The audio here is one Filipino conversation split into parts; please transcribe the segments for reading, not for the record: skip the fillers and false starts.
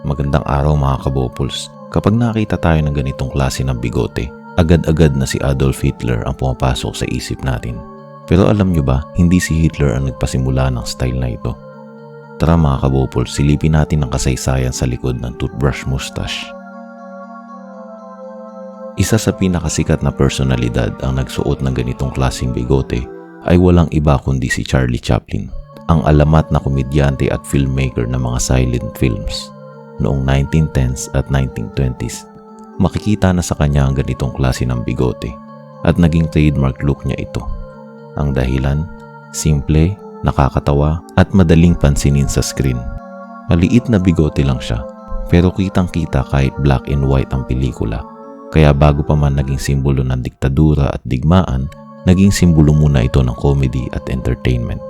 Magandang araw mga kabopols. Kapag nakita tayo ng ganitong klase ng bigote, agad-agad na si Adolf Hitler ang pumapasok sa isip natin. Pero alam nyo ba, hindi si Hitler ang nagpasimula ng style na ito. Tara mga kabopols, silipin natin ang kasaysayan sa likod ng toothbrush mustache. Isa sa pinakasikat na personalidad ang nagsuot ng ganitong klaseng bigote ay walang iba kundi si Charlie Chaplin, ang alamat na komedyante at filmmaker ng mga silent films. Noong 1910s at 1920s, makikita na sa kanya ang ganitong klase ng bigote at naging trademark look niya ito. Ang dahilan, simple, nakakatawa at madaling pansinin sa screen. Maliit na bigote lang siya, pero kitang-kita kahit black and white ang pelikula. Kaya bago pa man naging simbolo ng diktadura at digmaan, naging simbolo muna ito ng comedy at entertainment.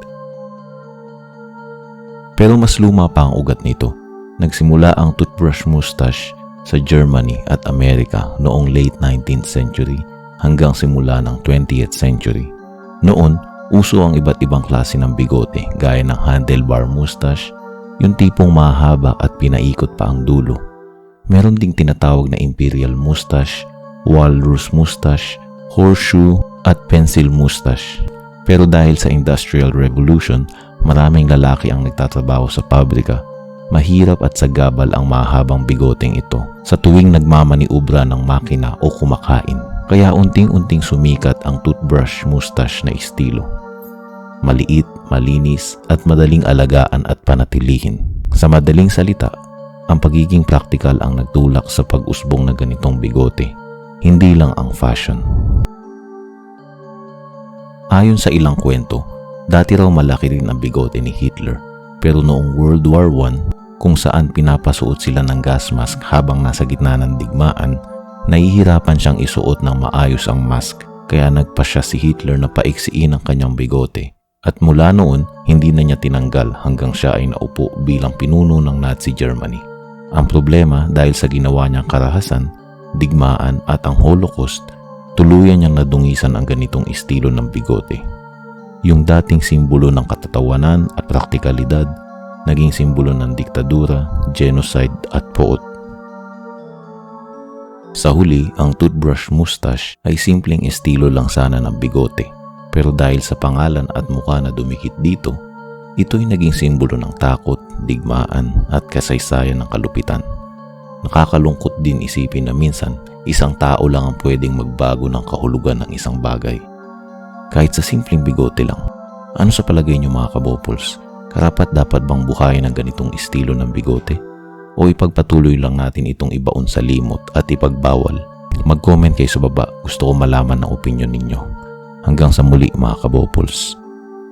Pero mas luma pa ang ugat nito. Nagsimula ang toothbrush mustache sa Germany at Amerika noong late 19th century hanggang simula ng 20th century. Noon, uso ang iba't ibang klase ng bigote gaya ng handlebar mustache, yung tipong mahaba at pinaikot pa ang dulo. Meron ding tinatawag na imperial mustache, walrus mustache, horseshoe at pencil mustache. Pero dahil sa Industrial Revolution, maraming lalaki ang nagtatrabaho sa pabrika. Mahirap at sagabal ang mahabang bigoteng ito sa tuwing nagmamaniubra ng makina o kumakain. Kaya unting-unting sumikat ang toothbrush mustache na estilo. Maliit, malinis at madaling alagaan at panatilihin. Sa madaling salita, ang pagiging praktikal ang nagtulak sa pag-usbong na ganitong bigote, hindi lang ang fashion. Ayon sa ilang kwento, dati raw malaki rin ang bigote ni Hitler. Pero noong World War I, kung saan pinapasuot sila ng gas mask habang nasa gitna ng digmaan, nahihirapan siyang isuot ng maayos ang mask. Kaya nagpasya si Hitler na paiksiin ang kanyang bigote. At mula noon, hindi na niya tinanggal hanggang siya ay naupo bilang pinuno ng Nazi Germany. Ang problema, dahil sa ginawa niyang karahasan, digmaan at ang Holocaust, tuluyan niyang nadungisan ang ganitong estilo ng bigote. Yung dating simbolo ng katatawanan at praktikalidad, naging simbolo ng diktadura, genocide at poot. Sa huli, ang toothbrush mustache ay simpleng estilo lang sana ng bigote. Pero dahil sa pangalan at mukha na dumikit dito, ito'y naging simbolo ng takot, digmaan at kasaysayan ng kalupitan. Nakakalungkot din isipin na minsan, isang tao lang ang pwedeng magbago ng kahulugan ng isang bagay. Kahit sa simpleng bigote lang. Ano sa palagay niyo mga kabopols? Karapat dapat bang buhayin ang ganitong estilo ng bigote? O ipagpatuloy lang natin itong ibaon sa limot at ipagbawal? Mag-comment kayo sa baba. Gusto ko malaman ang opinion ninyo. Hanggang sa muli mga kabopols.